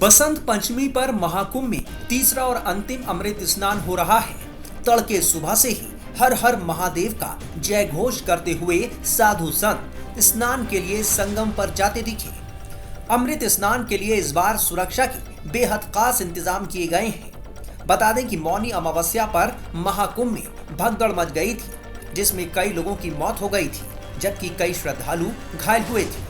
बसंत पंचमी पर महाकुंभ में तीसरा और अंतिम अमृत स्नान हो रहा है। तड़के सुबह से ही हर हर महादेव का जय घोष करते हुए साधु संत स्नान के लिए संगम पर जाते दिखे। अमृत स्नान के लिए इस बार सुरक्षा के बेहद खास इंतजाम किए गए हैं। बता दें कि मौनी अमावस्या पर महाकुंभ में भगदड़ मच गई थी, जिसमें कई लोगों की मौत हो गई थी, जबकि कई श्रद्धालु घायल हुए थे।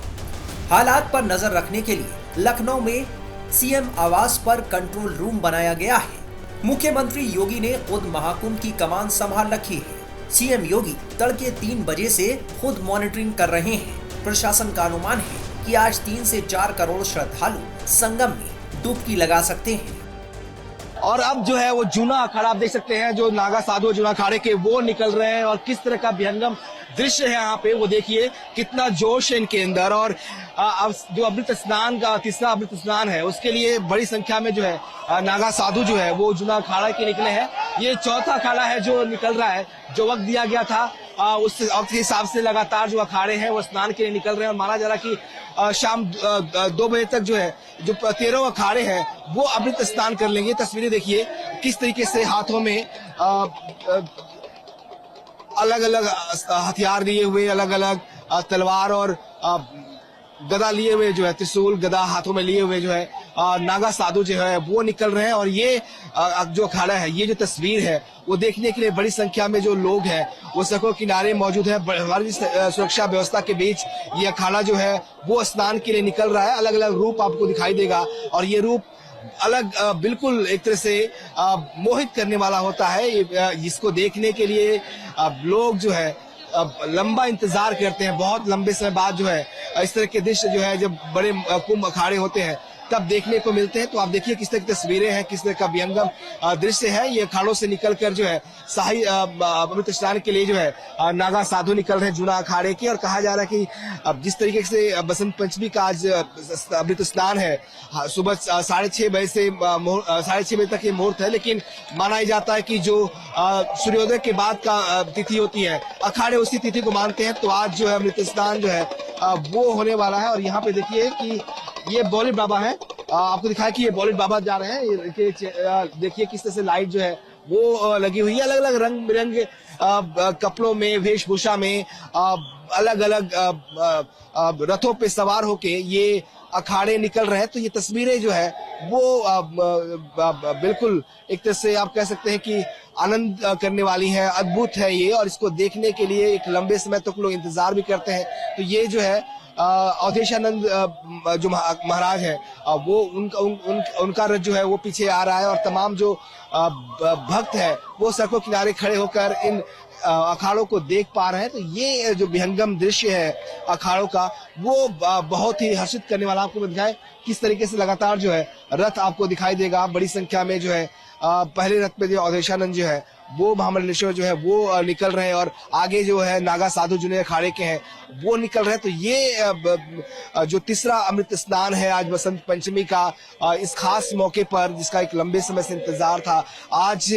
हालात पर नजर रखने के लिए लखनऊ में सीएम आवास पर कंट्रोल रूम बनाया गया है। मुख्यमंत्री योगी ने खुद महाकुंभ की कमान संभाल रखी है। सीएम योगी तड़के 3 बजे से खुद मॉनिटरिंग कर रहे हैं। प्रशासन का अनुमान है कि आज 3 से 4 करोड़ श्रद्धालु संगम में डुबकी लगा सकते हैं। और अब जो है वो जूना अखाड़ा आप देख सकते हैं, जो नागा साधु जूना अखाड़े के वो निकल रहे हैं और किस तरह का विहंगम दृश्य है यहाँ पे, वो देखिए कितना जोश है इनके अंदर। और अब जो अमृत स्नान का तीसरा अमृत स्नान है, उसके लिए बड़ी संख्या में जो है नागा साधु जो है वो जूना अखाड़ा के निकले हैं। ये चौथा अखाड़ा है जो निकल रहा है। जो वक्त दिया गया था उस वक्त के हिसाब से लगातार जो अखाड़े हैं वो स्नान के लिए निकल रहे हैं। और माना जा रहा कि शाम 2 बजे तक जो है जो 13 अखाड़े हैं वो अमृत स्नान कर लेंगे। तस्वीरें देखिए किस तरीके से हाथों में अलग अलग हथियार लिए हुए, अलग अलग तलवार और गदा लिए हुए जो है, त्रिशूल गदा हाथों में लिए हुए जो है नागा साधु जो है वो निकल रहे हैं। और ये जो अखाड़ा है, ये जो तस्वीर है वो देखने के लिए बड़ी संख्या में जो लोग हैं वो सड़कों किनारे मौजूद है। हमारी सुरक्षा व्यवस्था के बीच ये अखाड़ा जो है वो स्नान के लिए निकल रहा है। अलग अलग रूप आपको दिखाई देगा और ये रूप अलग बिल्कुल एक तरह से मोहित करने वाला होता है। इसको देखने के लिए लोग जो है लंबा इंतजार करते हैं। बहुत लंबे समय बाद जो है इस तरह के दृश्य जो है जब बड़े कुंभ अखाड़े होते हैं तब देखने को मिलते हैं। तो आप देखिए किस तरह की तस्वीरें हैं, किस तरह का विहंगम दृश्य है। ये अखाड़ों से निकलकर जो है शाही अमृत स्नान के लिए जो है नागा साधु निकल रहे हैं जूना अखाड़े के। और कहा जा रहा है कि अब जिस तरीके से बसंत पंचमी का आज अमृत स्नान है, सुबह 6:30 बजे से 6:30 बजे तक ये मुहूर्त है, लेकिन माना ही जाता है कि जो सूर्योदय के बाद का तिथि होती है, अखाड़े उसी तिथि को मानते हैं। तो आज जो है अमृत स्नान जो है वो होने वाला है। और यहाँ पे देखिए कि ये बॉलीवुड बाबा है, आपको दिखाया कि ये बॉलीवुड बाबा जा रहे हैं। देखिए किस तरह से लाइट जो है वो लगी हुई है, अलग अलग रंग बिरंगे कपड़ों में, वेशभूषा में, अलग अलग रथों पे सवार होके ये अखाड़े निकल रहे हैं। तो ये तस्वीरें जो है वो बिल्कुल एक तरह से आप कह सकते हैं कि आनंद करने वाली है, अद्भुत है ये। और इसको देखने के लिए एक लंबे समय तक लोग इंतजार भी करते हैं। तो ये जो है अवधेशानंद जो महाराज है वो उनका रथ जो है वो पीछे आ रहा है। और तमाम जो भक्त है वो सड़कों किनारे खड़े होकर इन अखाड़ों को देख पा रहे हैं। तो ये जो विहंगम दृश्य है अखाड़ों का वो बहुत ही हर्षित करने वाला। आपको दिखाए किस तरीके से लगातार जो है रथ आपको दिखाई देगा। बड़ी संख्या में जो है पहले रथ पे जो अवधेशानंद जो है वो महामंडलेश्वर जो है वो निकल रहे हैं और आगे जो है नागा साधु जूने अखाड़े के हैं वो निकल रहे हैं। तो ये जो तीसरा अमृत स्नान है आज बसंत पंचमी का, इस खास मौके पर जिसका एक लंबे समय से इंतजार था, आज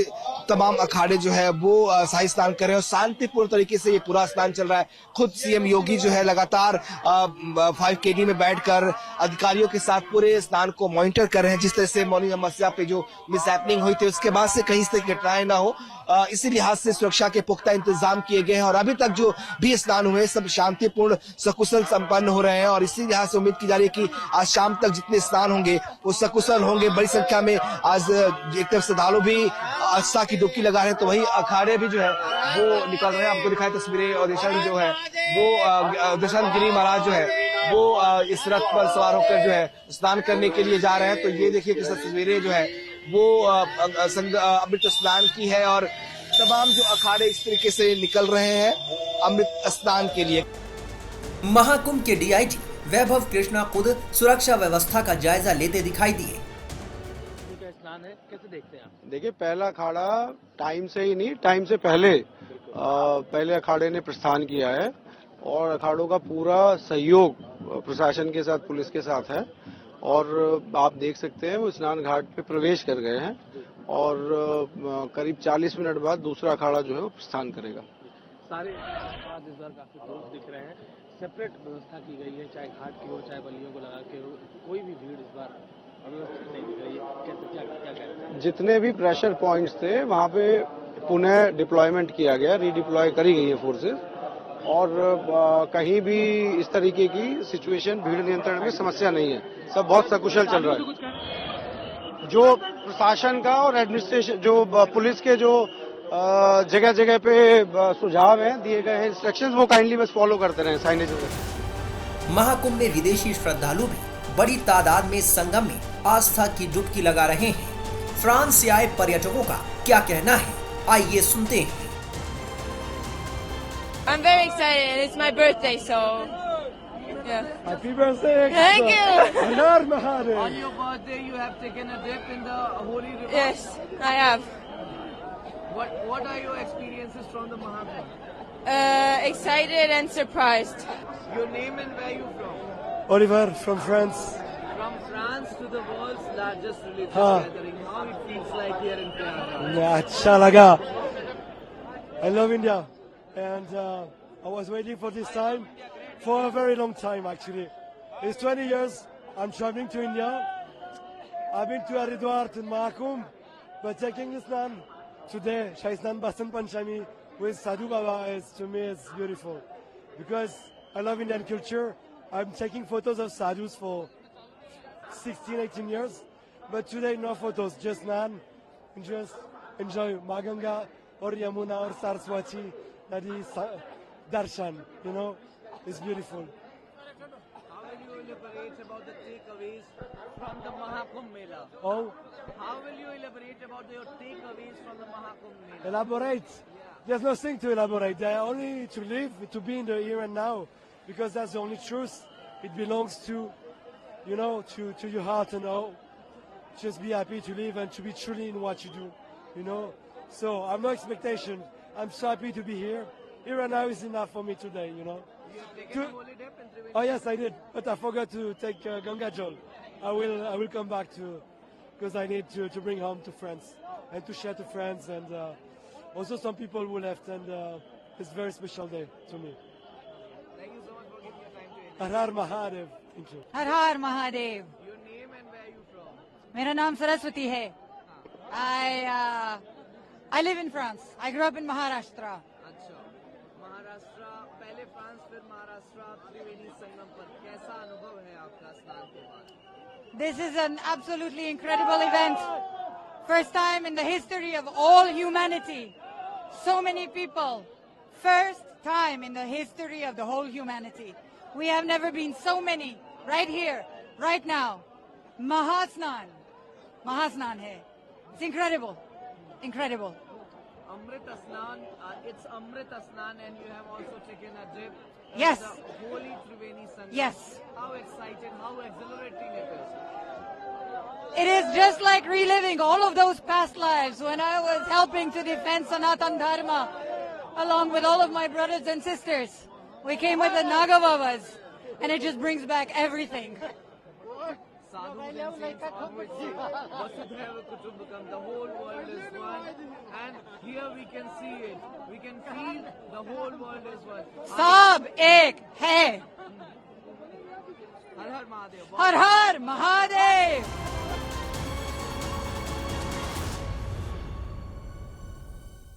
तमाम अखाड़े जो है वो शाही स्नान कर रहे हैं और शांतिपूर्ण तरीके से ये पूरा स्नान चल रहा है। खुद सीएम योगी जो है लगातार 5KD में बैठकर अधिकारियों के साथ पूरे स्नान को मॉनिटर कर रहे हैं। जिस तरह से मौनी अमावस्या पे जो मिसहैपनिंग हुई थी उसके बाद से कहीं इस तरह की घटनाएं ना हो, इसी लिहाज से सुरक्षा के पुख्ता इंतजाम किए गए हैं। और अभी तक जो भी स्नान हुए सब शांतिपूर्ण सकुशल संपन्न हो रहे हैं। और इसी लिहाज से उम्मीद की जा रही है कि आज शाम तक जितने स्नान होंगे वो सकुशल होंगे। बड़ी संख्या में आज एक तरफ श्रद्धालु भी आस्था की डुबकी लगा रहे हैं, तो वही अखाड़े भी जो है वो निकल रहे हैं। आपको दिखाई तस्वीरें। और जो है वो दर्शन गिरी महाराज जो है वो इस रथ पर सवार होकर जो है स्नान करने के लिए जा रहे हैं। तो ये देखिए किस तस्वीरें जो है वो अमृत स्नान की है। और तमाम जो अखाड़े इस तरीके से निकल रहे हैं अमृत स्नान के लिए। महाकुंभ के डीआईजी वैभव कृष्णा खुद सुरक्षा व्यवस्था का जायजा लेते दिखाई दिए। स्नान है, कैसे देखते हैं आप? देखिए पहला अखाड़ा टाइम से ही नहीं, टाइम से पहले अखाड़े ने प्रस्थान किया है और अखाड़ों का पूरा सहयोग प्रशासन के साथ, पुलिस के साथ है। और आप देख सकते हैं वो स्नान घाट पे प्रवेश कर गए हैं और करीब 40 मिनट बाद दूसरा अखाड़ा जो है वो प्रस्थान करेगा। सारे इस बार काफी लोग दिख रहे हैं, सेपरेट व्यवस्था की गई है, चाहे घाट की हो चाहे बलियों को लगा के हो, कोई भी भीड़ इस बार अव्यवस्थित नहीं दिख रही है, कैसे क्या क्या कहते हैं? जितने भी प्रेशर पॉइंट्स थे वहां पे पुनः डिप्लॉयमेंट किया गया, रीडिप्लॉय करी गई है फोर्सेस, और कहीं भी इस तरीके की सिचुएशन भीड़ नियंत्रण में समस्या नहीं है, सब बहुत सकुशल चल रहा है। जो प्रशासन का और एडमिनिस्ट्रेशन, जो पुलिस के जो जगह जगह पे सुझाव हैं, दिए गए हैं इंस्ट्रक्शंस, वो काइंडली बस फॉलो करते रहे साइनेज वगैरह। महाकुंभ में विदेशी श्रद्धालु भी बड़ी तादाद में संगम में आस्था की डुबकी लगा रहे हैं। फ्रांस से आए पर्यटकों का क्या कहना है, आइए सुनते हैं। I'm very excited. It's my birthday, so yeah. Happy birthday! Thank you. Har Mahadev! On your birthday, you have taken a dip in the holy river. Yes, I have. What are your experiences from the Mahakumbh? Excited and surprised. Your name and where you from? Oliver from France. From France to the world's largest religious हाँ. gathering. How it feels like here in Prayagraj? अच्छा लगा. I love India, and I was waiting for this time for a very long time. Actually, it's 20 years I'm traveling to India. I've been to Haridwar to Mahakumbh, but taking this Snan today, Shaisnan Basant Panchami with Sadhu Baba, is to me is beautiful because I love Indian culture. I'm taking photos of sadhus for 16, 18 years, but today no photos, just Nan, and just enjoy Maganga or Yamuna or Saraswati, that is Darshan, you know, it's beautiful. How will you elaborate about the takeaways from the Mahakumbh Mela? Oh, How will you elaborate about your takeaways from the Mahakumbh Mela? elaborate. There's nothing to elaborate. They are only to live, to be in the here and now, because that's the only truth. It belongs to, you know, to your heart and all. Just be happy to live and to be truly in what you do, you know. So I've no expectation. I'm so happy to be here. Here and now is enough for me today, you know. You have taken a To- holy dip in Triveni. Oh yes, I did, but I forgot to take Ganga Jal. I will come back to, because I need to bring home to friends and to share to friends and also some people who left, and it's a very special day to me. Thank you so much for giving your time to India. Har Har Mahadev. Thank you. Her her Mahadev. Your name and where you from? मेरा नाम सरस्वती है. I live in France. I grew up in Maharashtra. अच्छा, महाराष्ट्र पहले France फिर महाराष्ट्र त्रिवेणी संगम पर कैसा अनुभव है आपका स्नान के बाद? This is an absolutely incredible event. First time in the history of all humanity. So many people. First time in the history of the whole humanity. We have never been so many right here, right now. Mahasnan. Mahasnan hai. It's incredible. Incredible. Amrit Asnan, it's Amrit Asnan and you have also taken a dip. Yes. The holy Triveni Sangam. Yes. How excited, how exhilarating it is. It is just like reliving all of those past lives when I was helping to defend Sanatan Dharma along with all of my brothers and sisters. We came with the Nagavavas and it just brings back everything. Sadhu then says always say, Vasudhaiva Kutumbakam, the whole world is one. And here we can see it. We can feel the whole world is one. Sab ek hai. Har Har Mahadev. Har Har Mahadev.